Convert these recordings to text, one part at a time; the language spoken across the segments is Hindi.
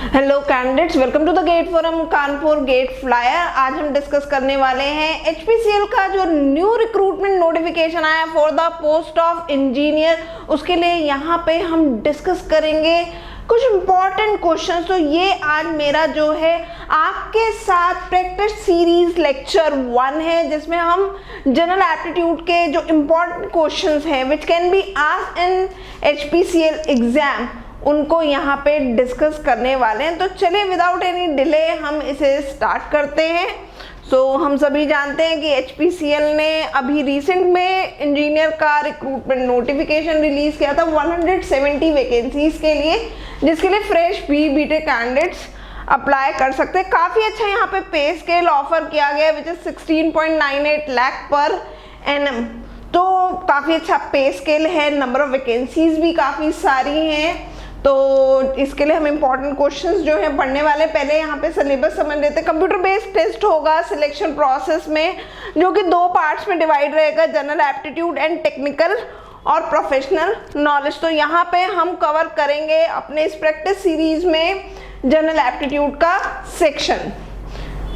Hello candidates, welcome to the GATE forum Kanpur GATE flyer. आज हम डिस्कस करने वाले हैं एचपीसीएल का जो न्यू रिक्रूटमेंट नोटिफिकेशन आया for the post of engineer. उसके लिए यहाँ पे हम डिस्कस करेंगे कुछ इंपॉर्टेंट क्वेश्चंस। तो ये आज मेरा जो है आपके साथ प्रैक्टिस सीरीज लेक्चर 1 है, जिसमें हम जनरल एप्टीट्यूड के जो इंपॉर्टेंट क्वेश्चंस हैं which can be asked in HPCL exam, उनको यहाँ पे डिस्कस करने वाले हैं। तो चलिए विदाउट एनी डिले हम इसे स्टार्ट करते हैं। हम सभी जानते हैं कि एचपीसीएल ने अभी रिसेंट में इंजीनियर का रिक्रूटमेंट नोटिफिकेशन रिलीज किया था 170 वैकेंसीज के लिए, जिसके लिए फ्रेश बीटेक कैंडिडेट्स अप्लाई कर सकते हैं। काफ़ी अच्छा यहाँ पे पे स्केल ऑफर किया गया which is 16.98 lakh per annum. तो काफ़ी अच्छा पे स्केल है, नंबर ऑफ वैकेंसीज भी काफ़ी सारी हैं। तो इसके लिए हम इम्पॉर्टेंट क्वेश्चंस जो है पढ़ने वाले। पहले यहाँ पे सिलेबस समझ लेते हैं। कंप्यूटर बेस्ड टेस्ट होगा सिलेक्शन प्रोसेस में, जो कि 2 पार्ट्स में डिवाइड रहेगा, जनरल एप्टीट्यूड एंड टेक्निकल और प्रोफेशनल नॉलेज। तो यहाँ पे हम कवर करेंगे अपने इस प्रैक्टिस सीरीज में जनरल एप्टीट्यूड का सेक्शन।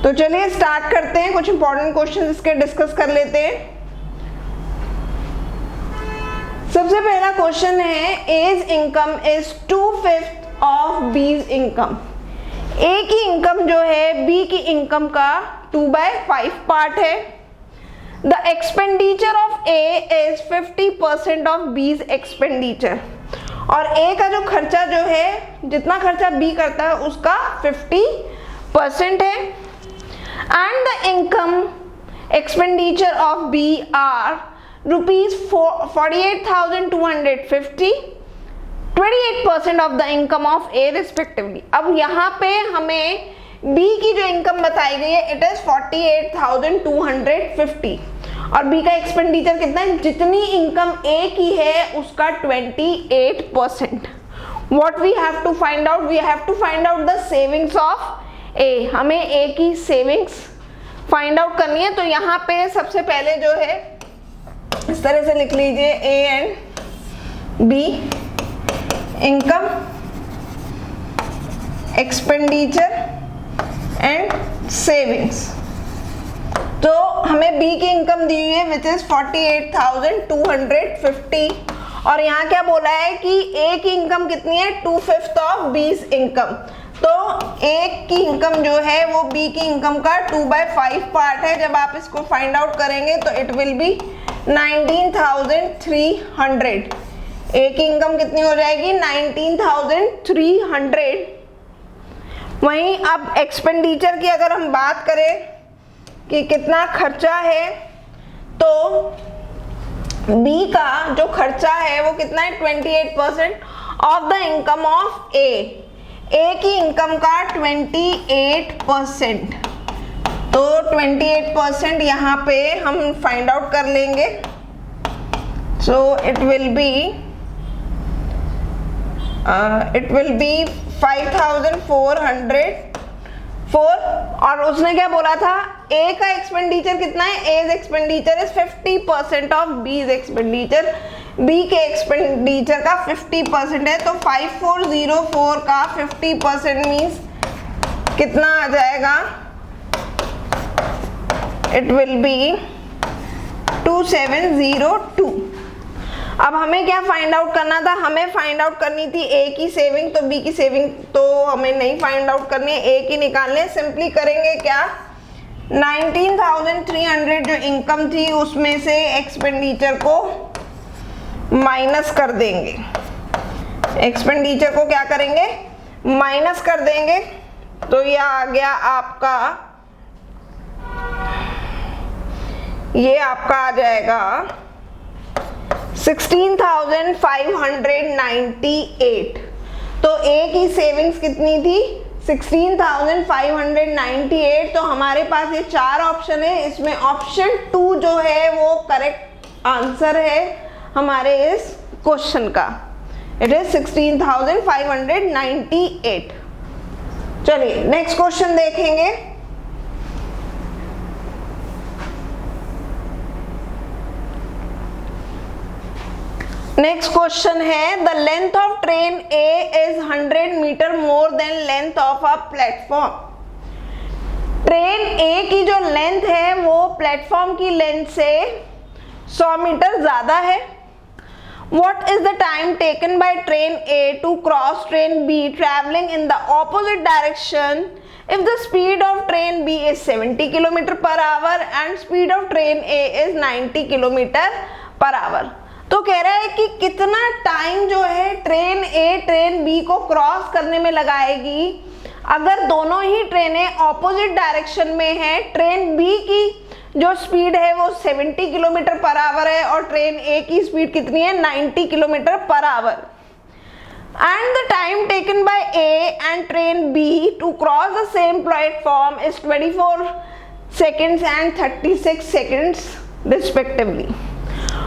तो चलिए स्टार्ट करते हैं, कुछ इंपॉर्टेंट क्वेश्चन इसके डिस्कस कर लेते हैं। सबसे पहला क्वेश्चन है, A's income is 2/5 of B's income. A की इनकम जो है बी की इनकम का 2/5 पार्ट है। The expenditure of A is 50% of बीज एक्सपेंडिचर। और ए का जो खर्चा जो है, जितना खर्चा बी करता है उसका 50% है। And the income expenditure of B are rupees 48,250, 28% of the income of A respectively. अब यहाँ पे हमें बी की जो इनकम बताई गई है इट इज 48,250 और बी का एक्सपेंडिचर कितना है, जितनी इनकम ए की है उसका 28%। What we have to find out, we have to find out the savings of A. हमें ए की सेविंग्स फाइंड आउट करनी है। तो यहाँ पे सबसे पहले जो है इस तरह से लिख लीजिए, A and B, income, expenditure and savings. तो हमें बी की इनकम दी हुई है विच इज 48,250 और यहाँ क्या बोला है कि ए की इनकम कितनी है, 2/5 ऑफ बीज इनकम। तो ए की इनकम जो है वो बी की इनकम का 2/5 पार्ट है। जब आप इसको फाइंड आउट करेंगे तो इट विल बी 19,300। ए की इनकम कितनी हो जाएगी, 19,300। वहीं अब एक्सपेंडिचर की अगर हम बात करें कि कितना खर्चा है, तो बी का जो खर्चा है वो कितना है, 28% ऑफ द इनकम ऑफ ए। ए की इनकम का 28%। तो 28% यहाँ पे हम फाइंड आउट कर लेंगे। सो इट विल बी 5,404। और उसने क्या बोला था, ए का एक्सपेंडिचर कितना है, एज एक्सपेंडिचर इज 50% ऑफ बीज एक्सपेंडिचर। बी के एक्सपेंडिचर का 50% है। तो 5,404 का 50% मीन्स कितना आ जाएगा, इट विल बी 2,702। अब हमें क्या फाइंड आउट करना था, हमें फाइंड आउट करनी थी ए की सेविंग। तो बी की सेविंग तो हमें नहीं फाइंड आउट करनी है, ए की निकालनी है। सिंपली करेंगे क्या, 19,300 जो इनकम थी उसमें से एक्सपेंडिचर को माइनस कर देंगे। एक्सपेंडिचर को क्या करेंगे, माइनस कर देंगे। तो ये आ गया आपका, ये आपका आ जाएगा 16,598। तो ए की सेविंग्स कितनी थी, 16,598। तो हमारे पास ये 4 ऑप्शन है, इसमें ऑप्शन 2 जो है वो करेक्ट आंसर है हमारे इस क्वेश्चन का। It is 16,598। चलिए नेक्स्ट क्वेश्चन देखेंगे। नेक्स्ट क्वेश्चन है, the length of train A is 100 metre more than length of of a platform. Train A की जो लेंथ है वो प्लेटफॉर्म की लेंथ से 100 मीटर ज्यादा है। What is the time taken by train A to cross train B traveling in the opposite direction if the speed of train B is 70 km per hour and speed of train A is 90 km per hour? तो कह रहा है कि कितना टाइम जो है ट्रेन A ट्रेन B को क्रॉस करने में लगाएगी अगर दोनों ही ट्रेनें ऑपोजिट डायरेक्शन में है। ट्रेन B की जो स्पीड है वो 70 किलोमीटर पर आवर है और ट्रेन ए की स्पीड कितनी है 90 kilometre per hour. And the time taken by A and train B to cross the same platform is 24 seconds and 36 seconds respectively.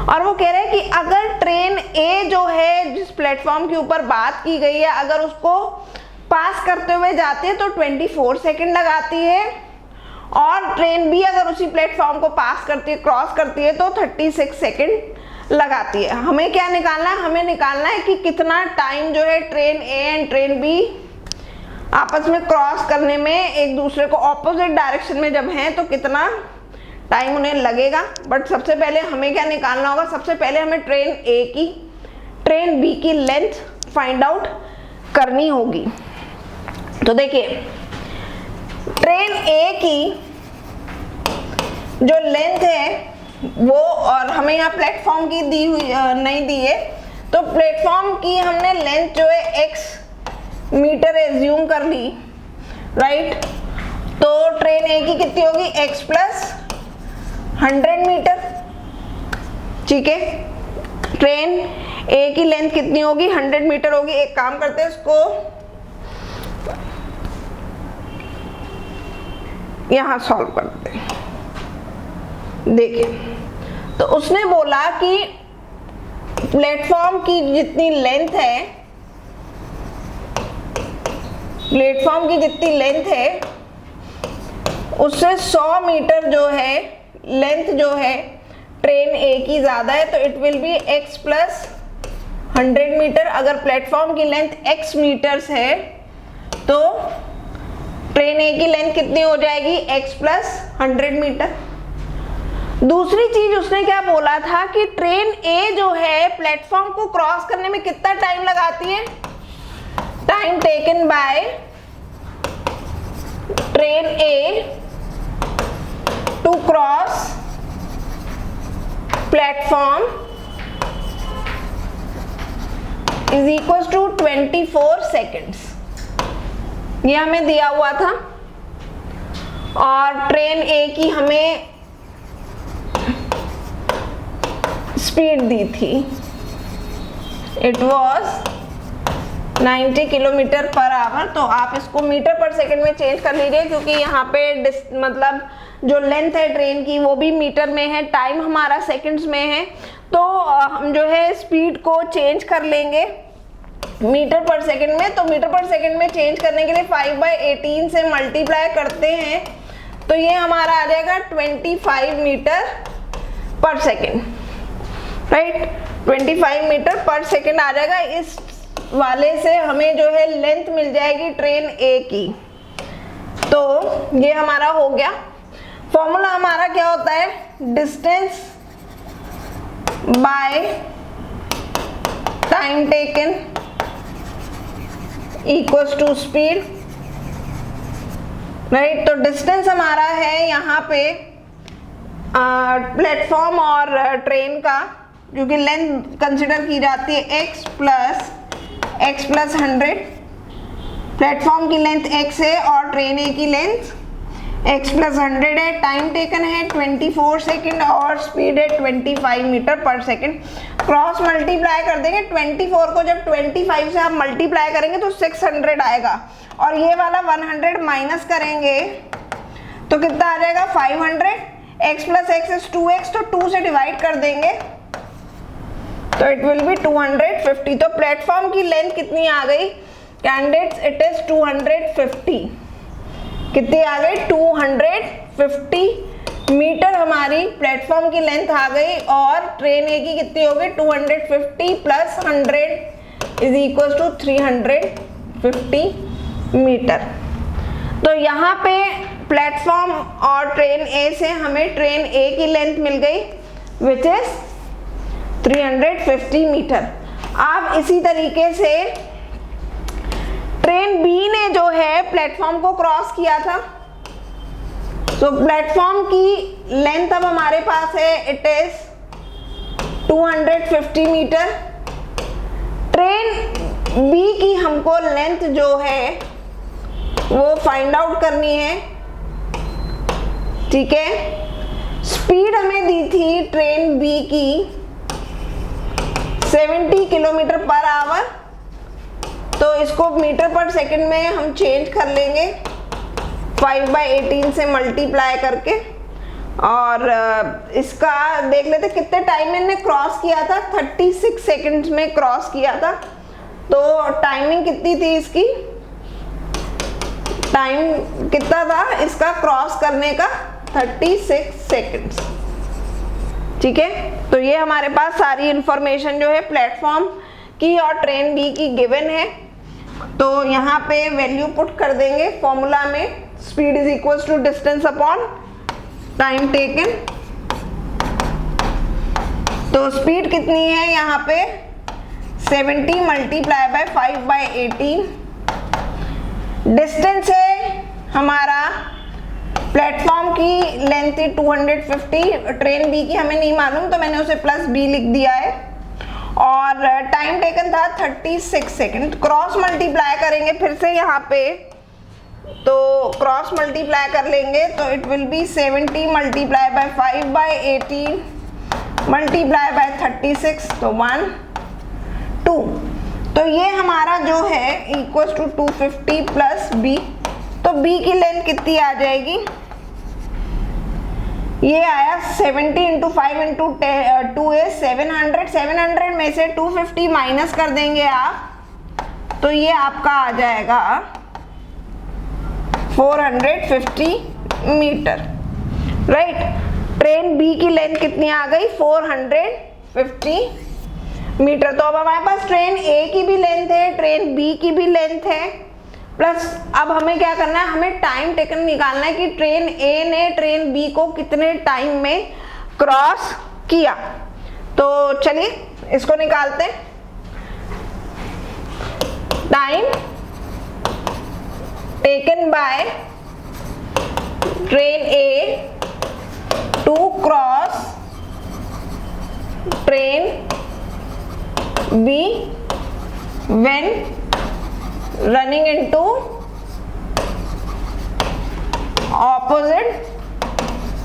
और वो कह रहे हैं कि अगर ट्रेन ए जो है जिस प्लेटफॉर्म के ऊपर बात की गई है अगर उसको पास करते हुए जाती है तो 24 सेकेंड लगाती है और ट्रेन बी अगर उसी प्लेटफॉर्म को पास करती है क्रॉस करती है तो 36 सेकेंड लगाती है। हमें क्या निकालना है? हमें निकालना है कि कितना टाइम जो है train A and train B आपस में क्रॉस करने में एक दूसरे को ऑपोजिट डायरेक्शन में जब हैं तो कितना टाइम उन्हें लगेगा। बट सबसे पहले हमें क्या निकालना होगा? सबसे पहले हमें ट्रेन ए की ट्रेन बी की लेंथ फाइंड आउट करनी होगी। तो देखिए ट्रेन ए की जो लेंथ है वो, और हमें यहाँ प्लेटफॉर्म की दी हुई नहीं दी है, तो प्लेटफॉर्म की हमने लेंथ जो है x मीटर एज्यूम कर ली, राइट। तो ट्रेन ए की कितनी होगी? x प्लस 100 मीटर, ठीक है। ट्रेन ए की लेंथ कितनी होगी? 100 मीटर होगी। एक काम करते हैं, इसको यहां सॉल्व करते हैं। देखिए तो उसने बोला कि प्लेटफॉर्म की जितनी लेंथ है, प्लेटफॉर्म की जितनी लेंथ है उससे 100 मीटर जो है लेंथ जो है ट्रेन ए की ज्यादा है, तो it will be x plus 100 metre. अगर प्लेटफॉर्म की लेंथ x मीटर्स है तो ट्रेन ए की लेंथ कितनी हो जाएगी? x plus 100 metre. दूसरी चीज उसने क्या बोला था कि ट्रेन ए जो है प्लेटफॉर्म को क्रॉस करने में कितना टाइम लगाती है? Time taken by train A to cross platform is equal to 24 seconds. ये हमें दिया हुआ था और ट्रेन ए की हमें स्पीड दी थी, it was 90 kilometre per our. तो आप इसको मीटर पर सेकंड में चेंज कर लीजिए क्योंकि यहाँ पे मतलब जो लेंथ है ट्रेन की वो भी मीटर में है, टाइम हमारा सेकंड्स में है, तो हम जो है स्पीड को चेंज कर लेंगे मीटर पर सेकंड में। तो मीटर पर सेकंड में चेंज करने के लिए 5/18 से मल्टीप्लाई करते हैं तो ये हमारा आ जाएगा 25 मीटर पर सेकंड, राइट। 25 मीटर पर सेकंड आ जाएगा। इस वाले से हमें जो है लेंथ मिल जाएगी ट्रेन ए की। तो ये हमारा हो गया। फॉर्मूला हमारा क्या होता है? Distance by time taken equals to speed, right. तो डिस्टेंस हमारा है यहाँ पे प्लेटफॉर्म और ट्रेन का, क्योंकि लेंथ कंसिडर की जाती है x प्लस 100। प्लेटफॉर्म की लेंथ x है और ट्रेन ए की लेंथ x प्लस 100 है। टाइम टेकन है 24 सेकेंड और स्पीड है 25 मीटर पर सेकेंड। क्रॉस मल्टीप्लाई कर देंगे 24 को, जब 25 से आप मल्टीप्लाई करेंगे तो 600 आएगा और ये वाला 100 माइनस करेंगे तो कितना आ जाएगा? 500। x plus x is 2x, तो 2 से डिवाइड कर देंगे तो इट विल बी 250। तो प्लेटफॉर्म की लेंथ कितनी आ गई कैंडिडेट्स? It is 250। कितनी आ गई? 250 मीटर हमारी प्लेटफॉर्म की लेंथ आ गई और ट्रेन ए की कितनी हो गई? 250 plus 100 is equal to 350 metre. तो यहाँ पे प्लेटफॉर्म और ट्रेन ए से हमें ट्रेन ए की लेंथ मिल गई विच इज 350 मीटर। अब इसी तरीके से ट्रेन बी ने जो है प्लेटफॉर्म को क्रॉस किया था, तो प्लेटफॉर्म की लेंथ अब हमारे पास है it is 250 metre. Train B की हमको लेंथ जो है वो फाइंड आउट करनी है, ठीक है। स्पीड हमें दी थी ट्रेन बी की 70 किलोमीटर पर आवर, तो इसको मीटर पर सेकंड में हम चेंज कर लेंगे 5/18 से मल्टीप्लाई करके, और इसका देख लेते कितने टाइम में इन्हें क्रॉस किया था। 36 सेकंड्स में क्रॉस किया था, तो टाइमिंग कितनी थी इसकी, टाइम कितना था इसका क्रॉस करने का, 36 सेकंड्स, ठीक है। तो ये हमारे पास सारी इंफॉर्मेशन जो है प्लेटफॉर्म की और ट्रेन बी की गिवन है, तो यहाँ पे वैल्यू पुट कर देंगे फॉर्मूला में, speed is equals to distance upon time taken. तो स्पीड कितनी है यहाँ पे 70 मल्टीप्लाई बाय 5/18। डिस्टेंस है हमारा प्लेटफॉर्म की लेंथ थी 250, ट्रेन बी की हमें नहीं मालूम तो मैंने उसे प्लस बी लिख दिया है, और टाइम टेकन था 36 सेकंड। क्रॉस मल्टीप्लाई करेंगे फिर से यहाँ पे, तो क्रॉस मल्टीप्लाई कर लेंगे तो it will B 70 multiply by 5/18 multiply by 36, तो 1 2। तो ये हमारा जो है इक्वल्स टू 250 प्लस बी, तो बी की लेंथ कितनी आ जाएगी, ये आया 70 इंटू 5 इंटू 2 है 700। 700 में से 250 माइनस कर देंगे आप, तो ये आपका आ जाएगा 450 मीटर, राइट। ट्रेन बी की लेंथ कितनी आ गई 450 मीटर। तो अब हमारे पास ट्रेन ए की भी लेंथ है, ट्रेन बी की भी लेंथ है, प्लस अब हमें क्या करना है, हमें टाइम टेकन निकालना है कि ट्रेन ए ने ट्रेन बी को कितने टाइम में क्रॉस किया। तो चलिए इसको निकालते हैं। Time taken by train A to cross train B when running into opposite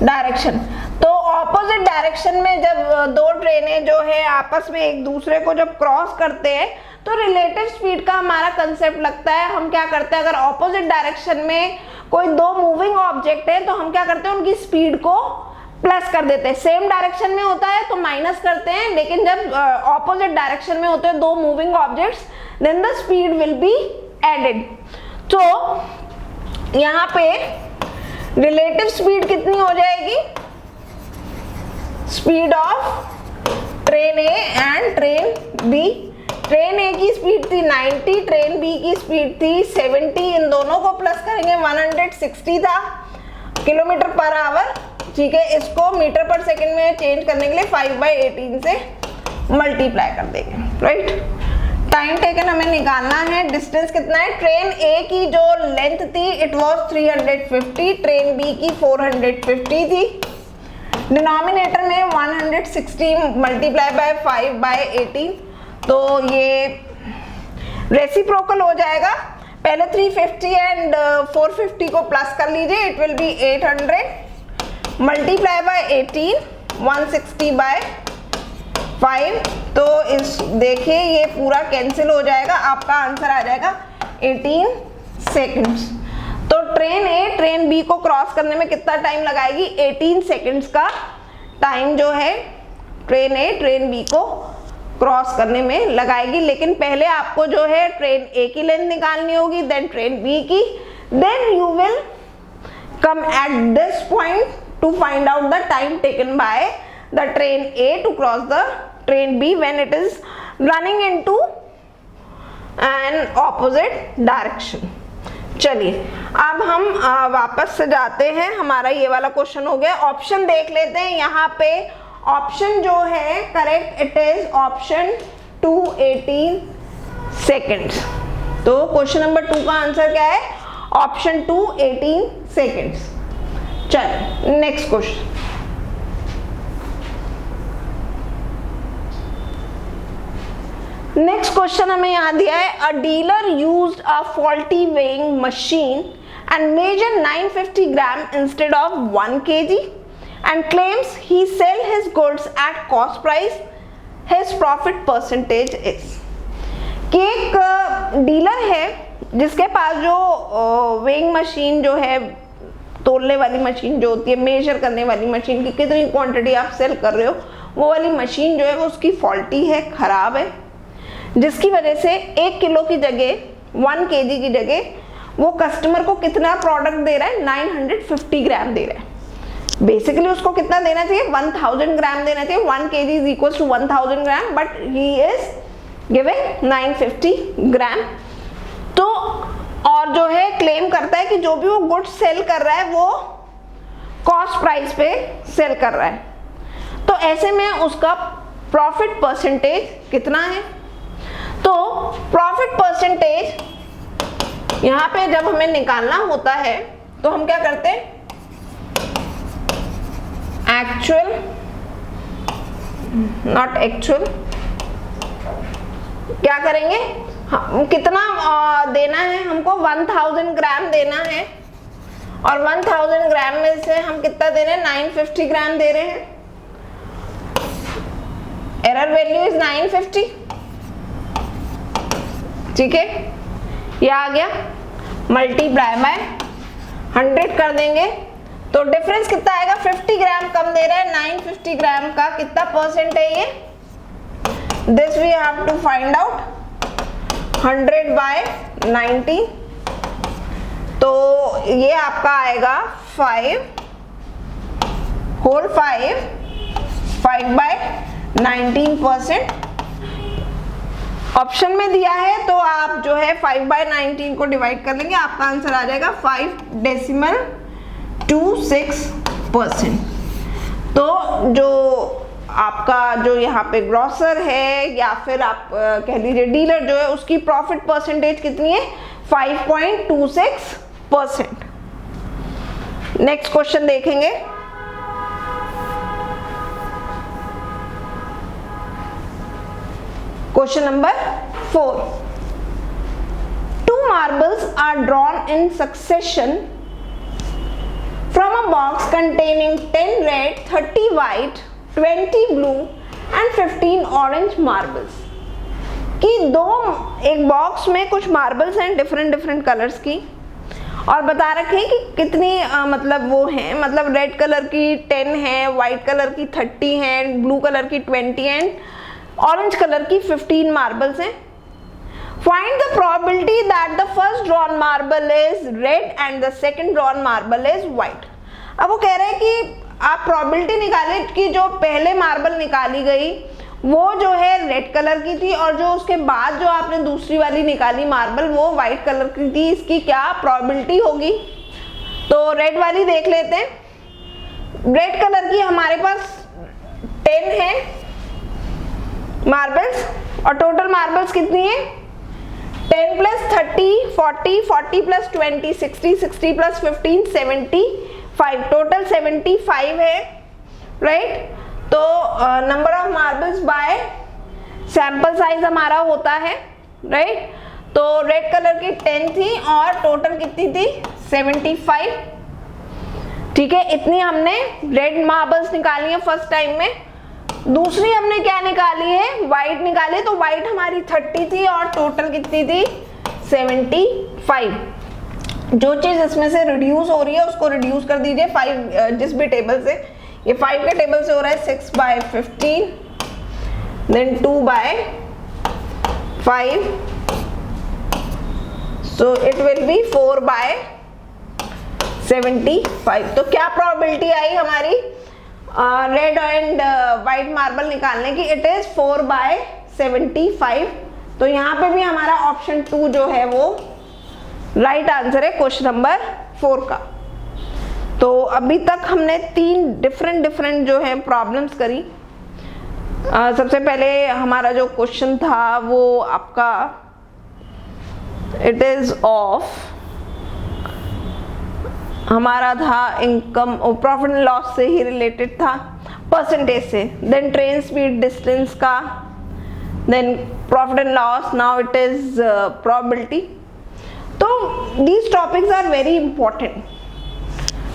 direction. तो ऑपोजिट डायरेक्शन में जब दो ट्रेनें जो है आपस में एक दूसरे को जब क्रॉस करते हैं तो रिलेटिव स्पीड का हमारा कंसेप्ट लगता है। हम क्या करते हैं, अगर ऑपोजिट डायरेक्शन में कोई दो मूविंग ऑब्जेक्ट है तो हम क्या करते हैं, उनकी स्पीड को प्लस कर देते हैं। सेम डायरेक्शन में होता है तो माइनस करते हैं, लेकिन जब ऑपोजिट डायरेक्शन में होते हैं दो moving objects, then the speed will be added. तो यहाँ पे रिलेटिव स्पीड कितनी हो जाएगी, speed of train A and train B. Train A की स्पीड थी 90, ट्रेन बी की स्पीड थी 70, इन दोनों को प्लस करेंगे 160 था किलोमीटर पर आवर, ठीक है। इसको मीटर पर सेकंड में चेंज करने के लिए 5/18 से मल्टीप्लाई कर देंगे, राइट। टाइम टेकन हमें निकालना है, डिस्टेंस कितना है, ट्रेन ए की जो लेंथ थी इट वाज 350, ट्रेन बी की 450 थी। डिनोमिनेटर में 160 मल्टीप्लाई बाय 5/18, तो ये रेसिप्रोकल हो जाएगा। पहले 350 एंड 450 को प्लस कर लीजिए, it will be 800 multiply by 18 160 by 5। तो इस देखिए ये पूरा कैंसिल हो जाएगा, आपका आंसर आ जाएगा 18 सेकंड्स। तो ट्रेन ए ट्रेन बी को क्रॉस करने में कितना टाइम लगाएगी, 18 सेकंड्स का टाइम जो है ट्रेन ए ट्रेन बी को क्रॉस करने में लगाएगी। लेकिन पहले आपको जो है ट्रेन ए की लेंथ निकालनी होगी, देन ट्रेन बी की, then you will come at this point to find out the time taken by the train A to cross the train B when it is running into an opposite direction. चलिए अब हम वापस से जाते हैं, हमारा ये वाला क्वेश्चन हो गया। ऑप्शन देख लेते हैं। यहाँ पे ऑप्शन जो है correct, it is option 2 18 seconds. तो क्वेश्चन नंबर 2 का आंसर क्या है? Option 2 18 seconds. चलिए नेक्स्ट क्वेश्चन। नेक्स्ट क्वेश्चन हमें यहाँ दिया है, a dealer used a faulty weighing machine and measure 950 gram instead of 1 kg and claims he sell his goods at cost price, his profit percentage is. कि एक डीलर है जिसके पास जो वेइंग मशीन जो है, तोलने वाली मशीन जो होती है, मेजर करने वाली मशीन की कितनी क्वांटिटी आप सेल कर रहे हो, वो वाली मशीन जो है वो उसकी फॉल्टी है, खराब है, जिसकी वजह से 1 किलो की जगह 1 kg की जगह वो कस्टमर को कितना प्रोडक्ट दे रहा है? 950 ग्राम दे रहा है। बेसिकली उसको कितना देना चाहिए? 1000 ग्राम देना चाहिए। 1 kg is equal to 1000 gram, but he is giving 950 gram. तो और जो है क्लेम करता है कि जो भी वो गुड्स सेल कर रहा है वो कॉस्ट प्राइस पे सेल कर रहा है। तो ऐसे में उसका प्रॉफिट परसेंटेज कितना है? तो प्रॉफिट परसेंटेज यहां पे जब हमें निकालना होता है तो हम क्या करते हैं? एक्चुअल, नॉट एक्चुअल, क्या करेंगे? कितना देना है हमको? 1000 ग्राम देना है, और 1000 ग्राम में से हम कितना दे रहे हैं? 950 ग्राम दे रहे हैं। एरर वैल्यू इज 950, ठीक है, ये आ गया। मल्टीप्लाई बाय 100 कर देंगे तो डिफरेंस कितना आएगा? 50 ग्राम कम दे रहा है। 950 ग्राम का कितना परसेंट है ये? This we have to find out. 100 by 90, तो ये आपका आएगा 5 बाय 19%। ऑप्शन में दिया है तो आप जो है 5 बाय 19 को डिवाइड कर लेंगे, आपका आंसर आ जाएगा 5.26%। तो जो आपका जो यहाँ पे ग्रॉसर है या फिर आप कह लीजिए डीलर जो है, उसकी प्रॉफिट परसेंटेज कितनी है? 5.26%। नेक्स्ट क्वेश्चन देखेंगे। Question number 4। 2 marbles are drawn in succession from a box containing 10 red, 30 white, 20 blue and 15 orange marbles। कि एक बॉक्स में कुछ मार्बल्स हैं डिफरेंट कलर्स की, और बता रखे हैं कि कितनी मतलब वो हैं, मतलब रेड कलर की 10 है, वाइट कलर की 30 है, ब्लू कलर की 20 एंड ऑरेंज कलर की 15 मार्बल्स हैं। Find the probability that the first drawn marble is red and the second drawn marble is white. अब वो कह रहे हैं कि आप प्रोबेबिलिटी निकालें कि जो पहले मार्बल निकाली गई वो जो है रेड कलर की थी, और जो उसके बाद जो आपने दूसरी वाली निकाली मार्बल वो व्हाइट कलर की थी, इसकी क्या प्रोबेबिलिटी होगी? तो रेड वाली देख लेते हैं। रेड कलर की हमारे पास 10 है मार्बल्स, और टोटल मार्बल्स कितनी है? 10 प्लस 30 40, 40 प्लस 20 60, 60 प्लस 15 75, टोटल 75 है, राइट। तो number of marbles bye sample size हमारा होता है, राइट। तो रेड कलर की 10 थी और टोटल कितनी थी? 75, ठीक है। इतनी हमने रेड मार्बल्स निकाली है फर्स्ट टाइम में। दूसरी हमने क्या निकाली है? व्हाइट निकाली, तो व्हाइट हमारी 30 थी और टोटल कितनी थी? 75। जो चीज इसमें से रिड्यूस हो रही है उसको रिड्यूस कर दीजिए 5 जिस भी टेबल से। ये 5 के टेबल से हो रहा है 6 by 15, then 2 by 5, so it will be 4 by 75। तो क्या प्रोबेबिलिटी आई हमारी रेड एंड व्हाइट मार्बल निकालने की? It is 4 by 75। तो यहाँ पे भी हमारा ऑप्शन 2 जो है वो राइट आंसर है क्वेश्चन नंबर 4 का। तो अभी तक हमने 3 डिफरेंट जो है प्रॉब्लम्स करी। सबसे पहले हमारा जो क्वेश्चन था वो आपका इट इज ऑफ, हमारा था इनकम और प्रॉफिट एंड लॉस से ही रिलेटेड था, परसेंटेज से, देन ट्रेन स्पीड डिस्टेंस का, then profit and loss, now it is probability. तो these topics are very important,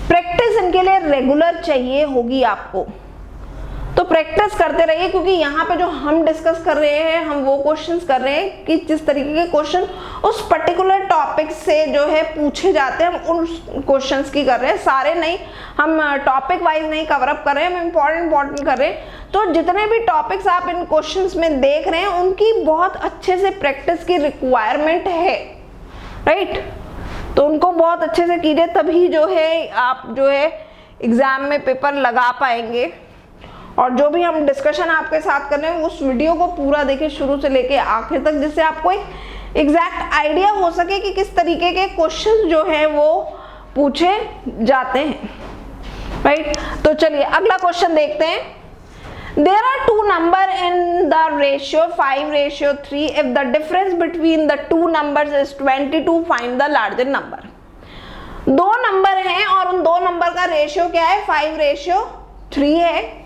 practice इनके लिए रेगुलर चाहिए होगी आपको, तो प्रैक्टिस करते रहिए, क्योंकि यहाँ पे जो हम डिस्कस कर रहे हैं हम वो क्वेश्चंस कर रहे हैं कि जिस तरीके के क्वेश्चन उस पर्टिकुलर टॉपिक से जो है पूछे जाते हैं हम उन क्वेश्चंस की कर रहे हैं, सारे नहीं, हम टॉपिक वाइज नहीं कवर अप कर रहे हैं, हम इंपॉर्टेंट कर रहे हैं। तो जितने भी टॉपिक्स आप इन क्वेश्चंस में देख रहे हैं उनकी बहुत अच्छे से प्रैक्टिस की रिक्वायरमेंट है, राइट। तो उनको बहुत अच्छे से कीजिए, तभी जो है आप जो है एग्जाम में पेपर लगा पाएंगे। और जो भी हम डिस्कशन आपके साथ कर रहे हैं उस वीडियो को पूरा देखिए शुरू से लेके आखिर तक, जिससे आपको एक एग्जैक्ट आइडिया हो सके कि किस तरीके के क्वेश्चन जो है वो पूछे जाते हैं, राइट। तो चलिए अगला क्वेश्चन देखते हैं। There are two numbers in the ratio 5:3. If the difference between the two numbers is 22, find the larger number. दो नंबर हैं और उन दो नंबर का रेशियो क्या है, 5:3 है,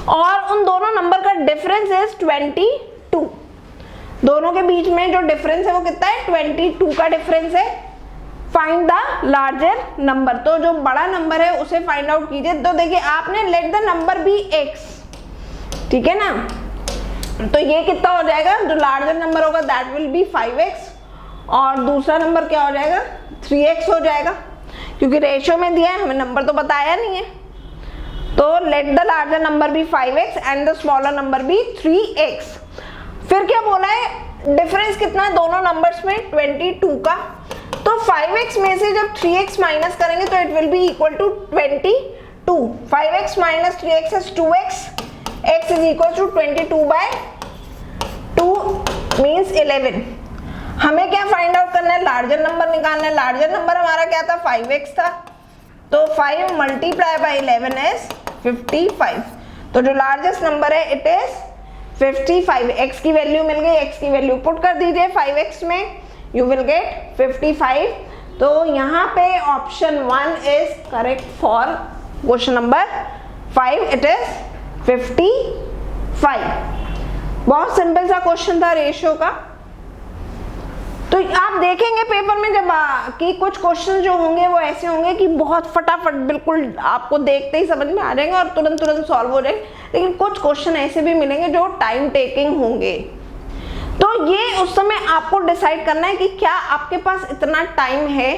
और उन दोनों नंबर का डिफरेंस इज 22। दोनों के बीच में जो डिफरेंस है वो कितना है, 22 का डिफरेंस है। फाइंड द लार्जर नंबर, तो जो बड़ा नंबर है उसे फाइंड आउट कीजिए। तो देखिए आपने let the number be x, ठीक है ना, तो ये कितना हो जाएगा, जो लार्जर नंबर होगा दैट विल बी 5x, और दूसरा नंबर क्या हो जाएगा, 3x हो जाएगा, क्योंकि रेशियो में दिया है, हमें नंबर तो बताया नहीं है। तो let the larger number be 5x and the smaller number be 3x। फिर क्या बोला है, डिफरेंस कितना है दोनों नंबर्स में, 22 का। तो 5x में से जब 3x माइनस करेंगे तो it will be equal to 22। 5x minus 3x is 2x, x is equal to 22/2 means 11। हमें क्या फाइंड आउट करना है, लार्जर नंबर निकालना है। लार्जर नंबर हमारा क्या था, 5x था, तो 5 मल्टीप्लाई बाई 11 इज 55। तो जो लार्जेस्ट नंबर है इट इज 55। x की वैल्यू मिल गई, x की वैल्यू पुट कर दीजिए 5x में, you will get 55। तो यहाँ पे option 1 is correct for question number 5, it is 55। बहुत सिंपल सा क्वेश्चन था रेशियो का। तो आप देखेंगे पेपर में जब कि कुछ क्वेश्चन जो होंगे वो ऐसे होंगे कि बहुत फटाफट बिल्कुल आपको देखते ही समझ में आ जाएंगे और तुरंत सॉल्व हो जाएंगे, लेकिन कुछ क्वेश्चन ऐसे भी मिलेंगे जो टाइम टेकिंग होंगे। तो ये उस समय आपको डिसाइड करना है कि क्या आपके पास इतना टाइम है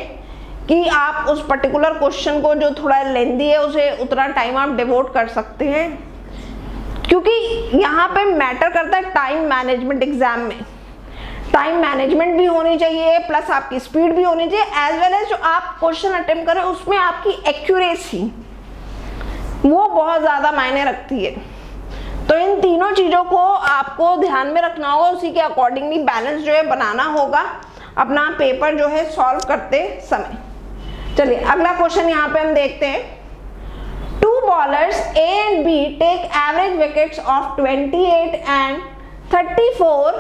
कि आप उस पर्टिकुलर क्वेश्चन को जो थोड़ा लेंदी है उसे उतना टाइम आप डिवोट कर सकते हैं, क्योंकि यहाँ पे मैटर करता है टाइम मैनेजमेंट। एग्जाम में टाइम मैनेजमेंट भी होनी चाहिए, प्लस आपकी स्पीड भी होनी चाहिए, एज वेल एज जो आप क्वेश्चन अटेम्प्ट करें उसमें आपकी एक्यूरेसी वो बहुत ज्यादा मायने रखती है। तो इन तीनों चीजों को आपको ध्यान में रखना होगा, उसी के अकॉर्डिंगली बैलेंस जो है बनाना होगा अपना पेपर जो है सॉल्व करते समय। चलिए अगला क्वेश्चन यहाँ पे हम देखते हैं। 2 bowlers A and B take average wickets of 28 and 34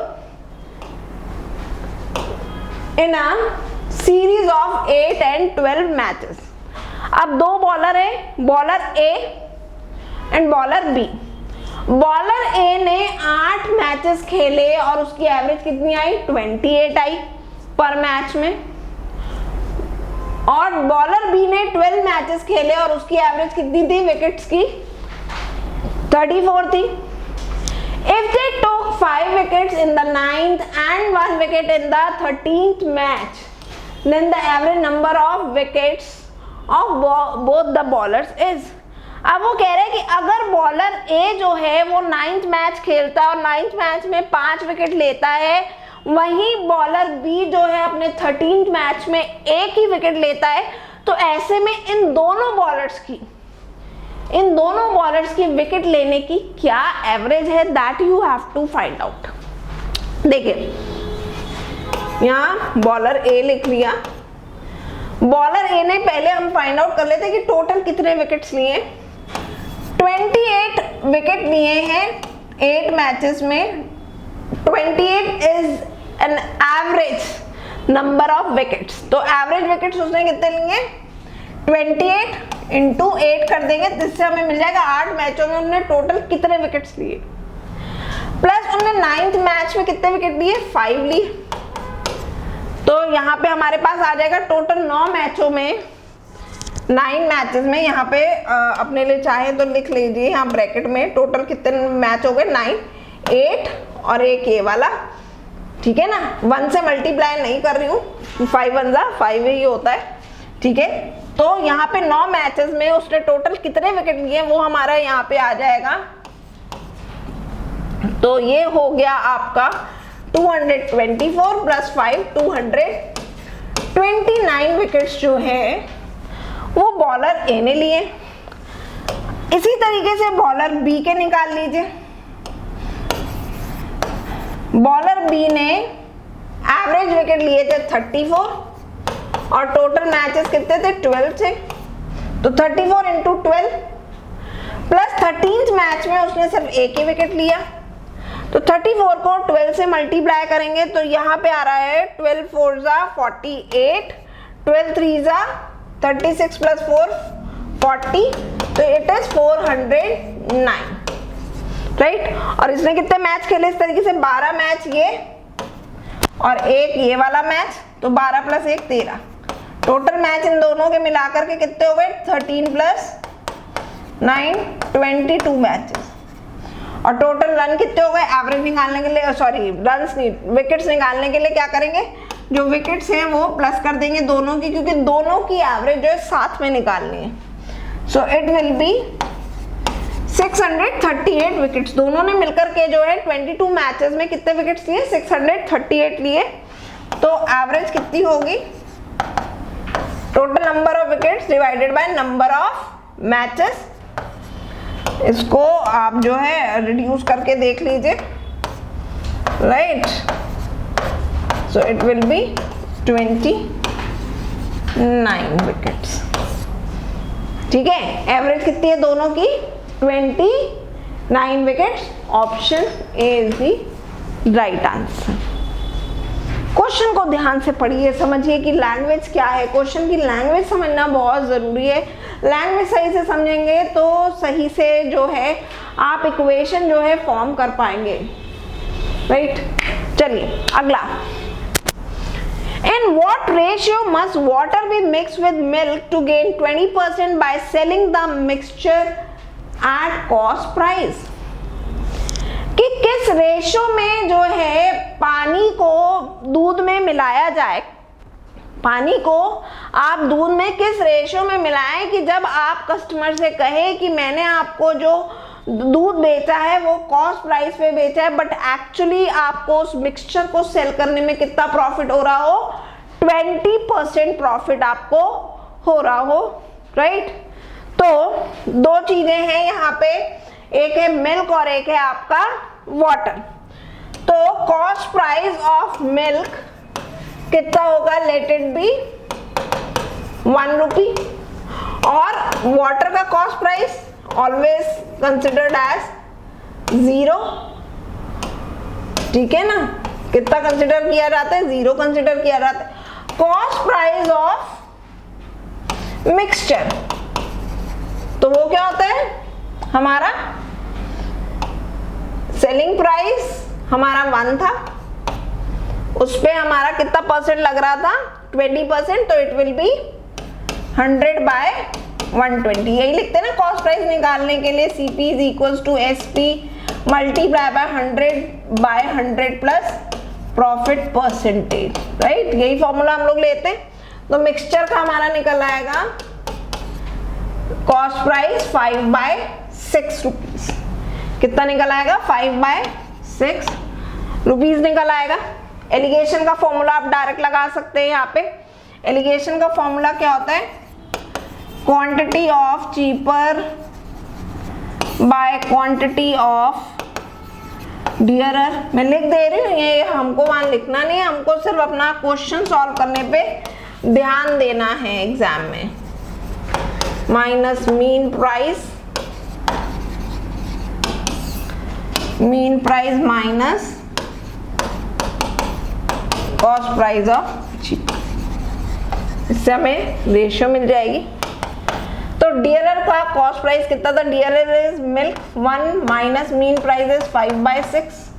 in a series of 8 and 12 matches। अब दो बॉलर है, bowler A and bowler B। Bowler A ने 8 मैचेस खेले और उसकी एवरेज कितनी आई, 28 आई पर मैच में, और बॉलर बी ने 12 मैचेस खेले और उसकी एवरेज कितनी थी विकेट्स की, 34 थी। If they took 5 wickets in the 9th and 1 wicket in the 13th match, then the average number of wickets of both the bowlers is। अब वो कह रहे हैं कि अगर बॉलर ए जो है वो 9th मैच खेलता है और 9th मैच में 5 विकेट लेता है, वहीं बॉलर बी जो है अपने 13th मैच में 1 ही विकेट लेता है, तो ऐसे में इन दोनों बॉलर्स की विकेट लेने की क्या एवरेज है, that you have to find out. देखिए यहाँ बॉलर ए लिख लिया। बॉलर ए ने पहले हम फाइंड आउट कर लेते कि टोटल कितने विकेट्स लिए। 28 विकेट लिए हैं 8 मैचेस में। 28 is an average number of wickets. तो एवरेज विकेट्स उसने कितने लिए, 28 इंटू 8 कर देंगे, जिससे हमें मिल जाएगा 8 मैचों में उन्होंने टोटल कितने विकेट्स लिए। प्लस उन्होंने 9th मैच में कितने विकेट लिए, 5 लिए। तो यहाँ पे हमारे पास आ जाएगा टोटल 9 मैचों में, 9 मैचेस में। यहाँ पे अपने लिए चाहे तो लिख लीजिए यहाँ ब्रैकेट में टोटल कितने मैच हो गए, 9, 8 और एक ये वाला, ठीक है ना। 1 से मल्टीप्लाई नहीं कर रही हूँ, 5 1 जा 5 ही होता है, ठीक है। तो यहाँ पे 9 मैचेस में उसने टोटल कितने विकेट लिए वो हमारा यहाँ पे आ जाएगा। तो ये हो गया आपका 224 प्लस 5 229 विकेट्स जो है वो बॉलर ए ने लिए। इसी तरीके से बॉलर बी के निकाल लीजिए। बॉलर बी ने एवरेज विकेट लिए थे 34 और टोटल मैचेस कितने थे, 12 थे। तो 34 इंटू 12 प्लस 13th मैच में उसने सिर्फ एक ही विकेट लिया। तो 34 को 12 से मल्टीप्लाई करेंगे तो यहाँ पे आ रहा है 12 4 जा 48, 12 3 जा 36 प्लस 4 40, तो इट इज 409, राइट। और इसने कितने मैच खेले इस तरीके से, 12 मैच ये और एक ये वाला मैच, तो 12 प्लस 1 13। टोटल मैच इन दोनों के मिलाकर के कितने हो गए, 13 प्लस 9 22 मैचेस। और टोटल रन कितने हो गए, एवरेज निकालने के लिए, सॉरी रन्स नहीं, विकेट्स निकालने के लिए क्या करेंगे, जो विकेट्स हैं वो प्लस कर देंगे दोनों की, क्योंकि दोनों की एवरेज जो है साथ में निकालनी है। सो इट विल बी 638 विकेट्स। दोनों ने मिलकर के जो है 22 मैचेस में कितने विकेट्स लिए, 638 लिए। तो एवरेज कितनी होगी, total number of wickets divided by number of matches. इसको आप जो है रिड्यूस करके देख लीजिए, right. So it will B 29 wickets, ठीक है। एवरेज कितनी है दोनों की, 29 wickets. Option A is the right answer. Question को ध्यान से पढ़िए, समझिए कि लैंग्वेज क्या है। क्वेश्चन की लैंग्वेज समझना बहुत जरूरी है। लैंग्वेज सही से समझेंगे तो सही से जो है आप इक्वेशन जो है फॉर्म कर पाएंगे, राइट। चलिए अगला, in what ratio must water be mixed with milk to gain 20% by selling the mixture at cost price? कि किस रेशो में जो है पानी को दूध में मिलाया जाए, पानी को आप दूध में किस रेशो में मिलाएं कि जब आप कस्टमर से कहे कि मैंने आपको जो दूध बेचा है वो कॉस्ट प्राइस पे बेचा है, बट एक्चुअली आपको उस मिक्सचर को सेल करने में कितना प्रॉफिट हो रहा हो, 20% प्रॉफिट आपको हो रहा हो, राइट। तो दो चीजें हैं यहाँ पे, एक है मिल्क और एक है आपका वाटर। तो कॉस्ट प्राइस ऑफ मिल्क कितना होगा, लेट इट बी 1 रुपी, और वाटर का cost price always considered as 0, ठीक है ना। कितना कंसिडर किया जाता है, 0 कंसिडर किया जाता है। कॉस्ट प्राइस ऑफ मिक्सचर, तो वो क्या होता है, हमारा सेलिंग प्राइस हमारा 1 था, उस पे हमारा कितना परसेंट लग रहा था, 20%, तो इट विल बी 100 बाय 120। यही लिखते हैं ना कॉस्ट प्राइस निकालने के लिए, CP is equals to SP multiply by 100 by 100 plus profit percentage, right. यही फॉर्मूला हम लोग लेते हैं। तो मिक्सचर का हमारा निकल आएगा कॉस्ट प्राइस 5 बाय 6 रुपीज। कितना निकल आएगा, 5 बाय 6 रुपीज निकल आएगा। एलिगेशन का फॉर्मूला आप डायरेक्ट लगा सकते हैं यहाँ पे। एलिगेशन का फॉर्मूला क्या होता है, quantity of cheaper by quantity of dearer मैं लिख दे रही हूँ, ये हमको वहां लिखना नहीं है, हमको सिर्फ अपना क्वेश्चन सॉल्व करने पे ध्यान देना है एग्जाम में। Minus mean price minus cost price of cheap, इससे हमें रेशियो मिल जाएगी। तो डियरर का कॉस्ट प्राइस कितना था, dearer is milk 1 minus mean price is 5/6,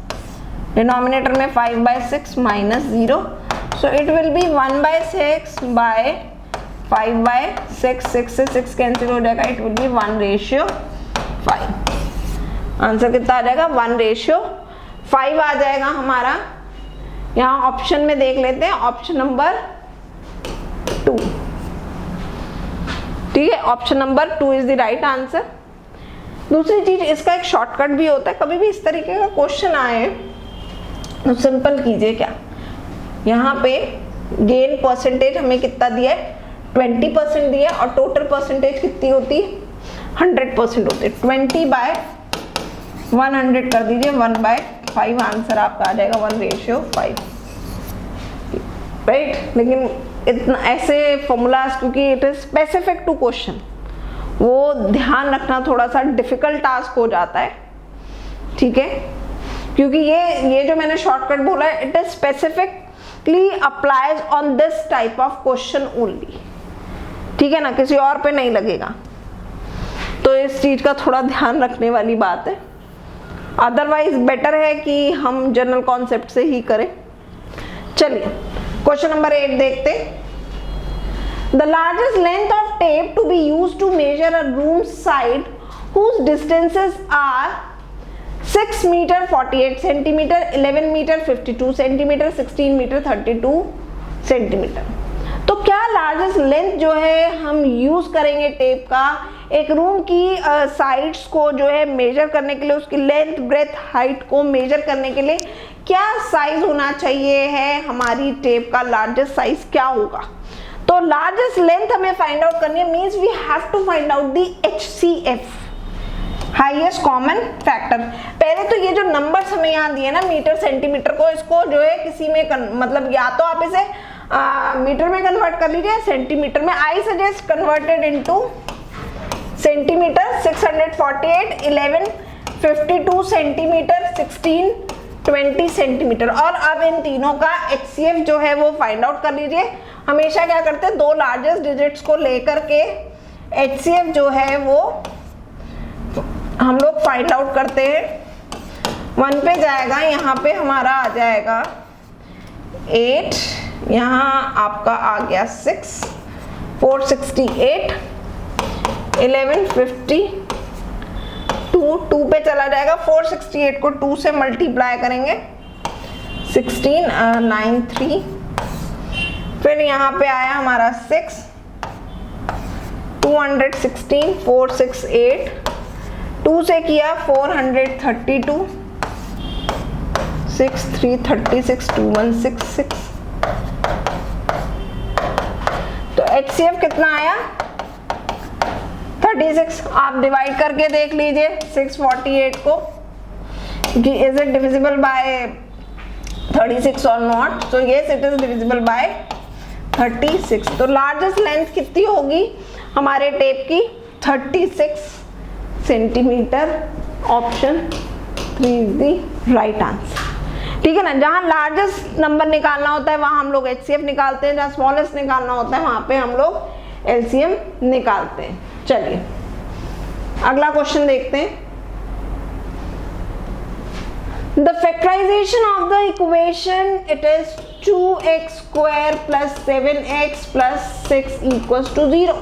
denominator में 5/6 minus 0, so it will be 1/6 by 5/6, 6 से 6 कैंसिल हो जाएगा, इट विल बी 1:5। आंसर कितना आ जाएगा, 1:5 आ जाएगा हमारा। यहाँ ऑप्शन में देख लेते हैं, ऑप्शन नंबर 2, ठीक है, option number 2 is the right answer. दूसरी चीज, इसका एक शॉर्टकट भी होता है, कभी भी इस तरीके का क्वेश्चन आए तो सिंपल कीजिए, क्या यहाँ पे गेन परसेंटेज हमें कितना दिया है, 20% दिया है, और टोटल परसेंटेज कितनी होती है, 100% होती है। 20/100 कर दीजिए, 1/5 आंसर आपका आ जाएगा 1:5, राइट। लेकिन इतना ऐसे फॉर्मूलाज, क्योंकि it is specific to question, वो ध्यान रखना थोड़ा सा डिफिकल्ट टास्क हो जाता है, ठीक है, क्योंकि ये जो मैंने शॉर्टकट बोला है, it is specifically applies on this type of question only, ठीक है ना, किसी और पे नहीं लगेगा। तो इस चीज का थोड़ा ध्यान रखने वाली बात है, अदरवाइज बेटर है कि हम जनरल कॉन्सेप्ट से ही करें। चलिए क्वेश्चन नंबर 8 देखते। The largest length of tape to be used to measure a room side whose distances are 6 meter 48 centimeter, 11 meter 52 centimeter, 16 meter 32 centimeter। तो क्या लार्जेस्ट लेंथ जो है हम यूज करेंगे टेप का एक रूम की साइड्स को जो है मेजर करने के लिए, उसकी लेंथ ब्रेथ हाइट को मेजर करने के लिए क्या साइज होना चाहिए है, हमारी टेप का लार्जेस्ट साइज क्या होगा। तो लार्जेस्ट लेंथ हमें फाइंड आउट करनी है, means we have to find out the HCF, highest common factor. पहले तो ये जो नंबर्स हमें यहाँ दिए ना मीटर सेंटीमीटर को, इसको जो है किसी में मतलब या तो आप इसे मीटर में कन्वर्ट कर लीजिए, सेंटीमीटर में। I suggest converted into centimetre, 648, 1152 centimetre, 1620 centimetre. और अब इन तीनों का HCF जो है वो फाइंड आउट कर लीजिए। हमेशा क्या करते हैं, दो लार्जेस्ट डिजिट्स को लेकर के HCF जो है वो हम लोग फाइंड आउट करते हैं। 1 पे जाएगा, यहाँ पे हमारा आ जाएगा 8, यहाँ आपका आ गया 6, 468, 1152, 2 पे चला जाएगा, 468 को 2 से मल्टीप्लाई करेंगे, 1693, फिर यहाँ पे आया हमारा 6, 216, 468, 2 से किया 432, 6, 336, 2166। तो HCF कितना आया, 36। आप डिवाइड करके देख लीजिए 648 को कि इज इट डिविजिबल बाय 36 और not. So yes, it is divisible by 36। तो लार्जेस्ट लेंथ कितनी होगी हमारे टेप की, 36 centimetre. Option 3 is the right answer, ठीक है ना। जहां लार्जेस्ट नंबर निकालना होता है वहां हम लोग HCF निकालते हैं, जहां स्मॉलेस्ट निकालना होता है वहां पे हम लोग LCM निकालते हैं। चलिए अगला क्वेश्चन देखते हैं। The factorization of the equation, it is 2x square plus 7x plus 6 equals to 0।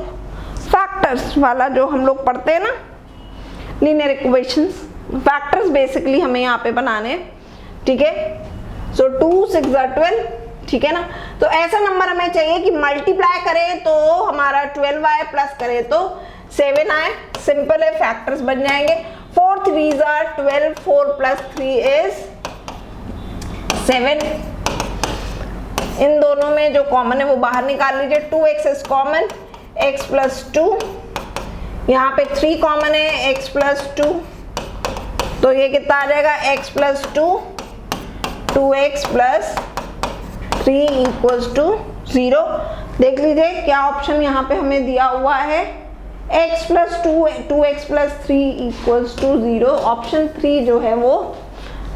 Factors वाला जो हम लोग पढ़ते हैं ना, लीनियर इक्वेशंस, फैक्टर्स बेसिकली हमें यहाँ पे बनाने हैं, ठीक है। सो 2 6 12, ठीक है ना। तो ऐसा नंबर हमें चाहिए कि मल्टीप्लाई करें तो हमारा 12 आए, प्लस करें तो 7 आए। सिंपल है, फैक्टर्स बन जाएंगे। 4 3s are 12, 4 plus 3 is 7। इन दोनों में जो कॉमन है वो बाहर निकाल लीजिए। 2x is common, x plus 2, यहाँ पे 3 कॉमन है, x plus 2, तो ये कितना आ जाएगा, x plus 2, 2x plus 3 equals to 0। देख लीजिए क्या ऑप्शन यहाँ पे हमें दिया हुआ है, x plus 2x plus 3 equals to 0। Option 3 जो है वो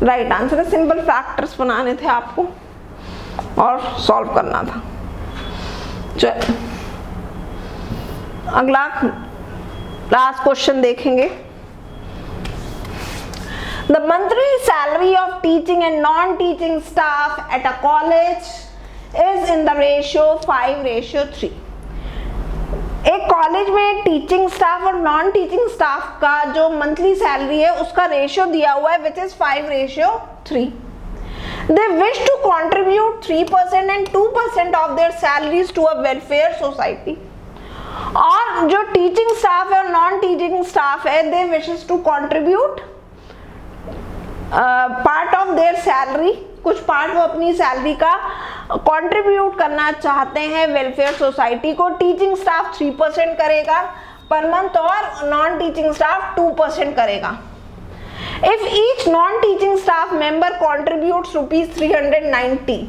राइट आंसर है। सिंपल फैक्टर्स बनाने थे आपको और सॉल्व करना था। चल अगला लास्ट क्वेश्चन देखेंगे। The monthly salary of teaching and non-teaching staff at a college is in the ratio 5:3। एक कॉलेज में टीचिंग स्टाफ और नॉन टीचिंग स्टाफ का जो मंथली सैलरी है उसका रेशियो दिया हुआ है which is 5:3। They wish to contribute 3% and 2% of their salaries to a welfare society। और जो टीचिंग स्टाफ है और नॉन टीचिंग स्टाफ है, they wishes to contribute part of their salary, कुछ पार्ट वो अपनी सैलरी का कंट्रीब्यूट करना चाहते हैं वेलफेयर सोसाइटी को। टीचिंग स्टाफ 3% करेगा पर मंथ और नॉन टीचिंग स्टाफ 2% करेगा। If each non teaching staff member contributes ₹390,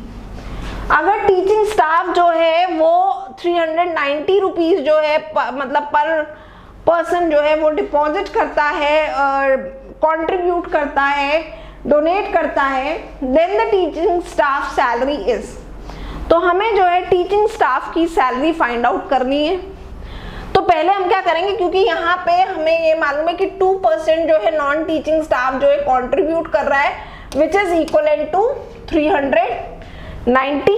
अगर टीचिंग स्टाफ जो है वो 390 रुपीज जो है मतलब पर पर्सन जो है वो डिपॉजिट करता है और कंट्रीब्यूट करता है, डोनेट करता है, then the teaching staff salary is. तो हमें जो है टीचिंग स्टाफ की सैलरी फाइंड आउट करनी है। तो पहले हम क्या करेंगे, क्योंकि यहाँ पे हमें ये मालूम है कि 2% जो है नॉन टीचिंग स्टाफ जो है कंट्रीब्यूट कर रहा है विच इज इक्वल टू 390।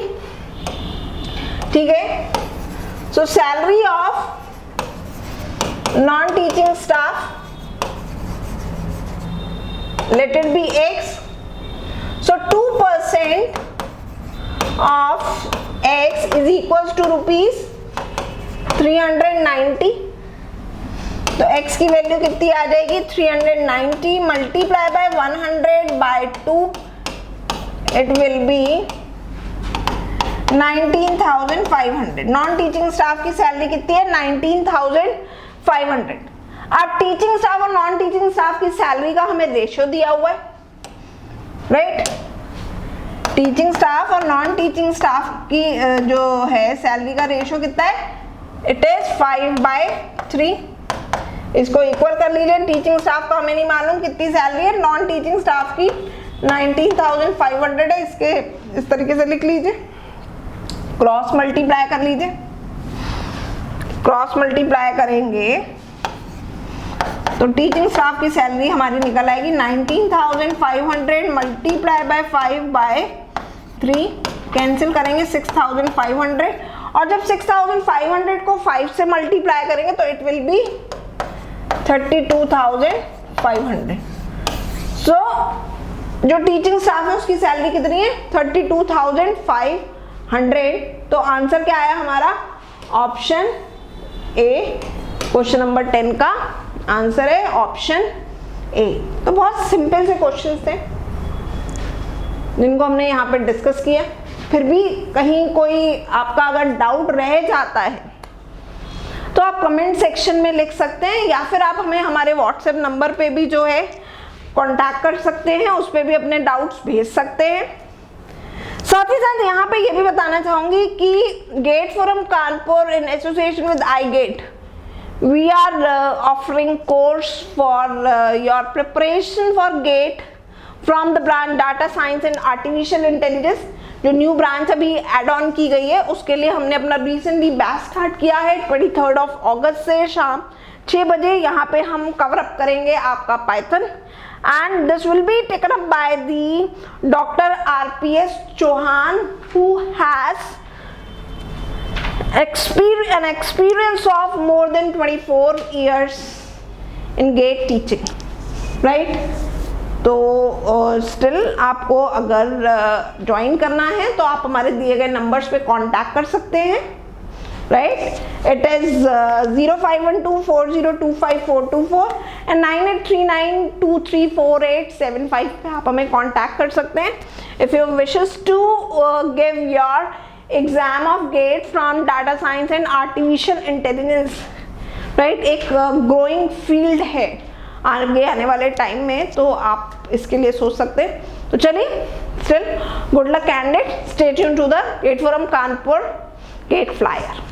ठीक है, सो salary of non teaching staff, let it be x, so 2% of x is equals to ₹390। तो x की वैल्यू कितनी आ जाएगी, 390 multiply by 100/2, it will be 19,500। Non teaching staff की सैलरी कितनी है, 19,500। अब टीचिंग स्टाफ और नॉन टीचिंग स्टाफ की सैलरी का हमें रेशियो दिया हुआ है, राइट। टीचिंग स्टाफ और नॉन टीचिंग स्टाफ की जो है सैलरी का रेशियो कितना है, इट इज 5/3। इसको इक्वल कर लीजिए। टीचिंग स्टाफ का हमें नहीं मालूम कितनी सैलरी है, नॉन टीचिंग स्टाफ की 19,500 है। इसके इस तरीके से लिख लीजिए, क्रॉस मल्टीप्लाई कर लीजिए। क्रॉस मल्टीप्लाई करेंगे तो टीचिंग स्टाफ की सैलरी हमारी निकल आएगी 19,500 मल्टीप्लाई बाय 5/3, कैंसिल करेंगे 6,500। और जब 6,500 को 5 से मल्टीप्लाई करेंगे तो इट विल बी 32,500। सो जो टीचिंग स्टाफ है उसकी सैलरी कितनी है, 32,500। तो आंसर क्या आया हमारा, ऑप्शन ए। क्वेश्चन नंबर 10 का आंसर है ऑप्शन ए। तो बहुत सिंपल से क्वेश्चंस थे जिनको हमने यहाँ पे डिस्कस किया। फिर भी कहीं कोई आपका अगर डाउट रह जाता है तो आप कमेंट सेक्शन में लिख सकते हैं, या फिर आप हमें हमारे व्हाट्सएप नंबर पे भी जो है कांटेक्ट कर सकते हैं, उस पर भी अपने डाउट्स भेज सकते हैं। साथ ही साथ यहाँ पे ये भी बताना चाहूंगी कि GATE forum Kanpur in association with iGate, we are offering course for your preparation for GATE from the branch Data Science and Artificial Intelligence। जो न्यू ब्रांच अभी एड ऑन की गई है उसके लिए हमने अपना रिसेंटली बैच स्टार्ट किया है। 23 अगस्त से शाम 6 बजे यहाँ पे हम कवर अप करेंगे आपका Python, and this will be taken up by the doctor RPS Chauhan who has an experience of more than 24 years in GATE teaching, right? तो स्टिल आपको अगर ज्वाइन करना है तो आप हमारे दिए गए नंबर्स पे कांटेक्ट कर सकते हैं, राइट। इट इज 0512402544 एंड 9839234875 पे आप हमें कांटेक्ट कर सकते हैं if you wishes to give your exam of GATE from data science and artificial intelligence, right. एक ग्रोइंग फील्ड है आगे आने वाले टाइम में, तो आप इसके लिए सोच सकते हैं। तो चलिए, still good luck candidate, stay tune to the GATE forum Kanpur GATE flyer.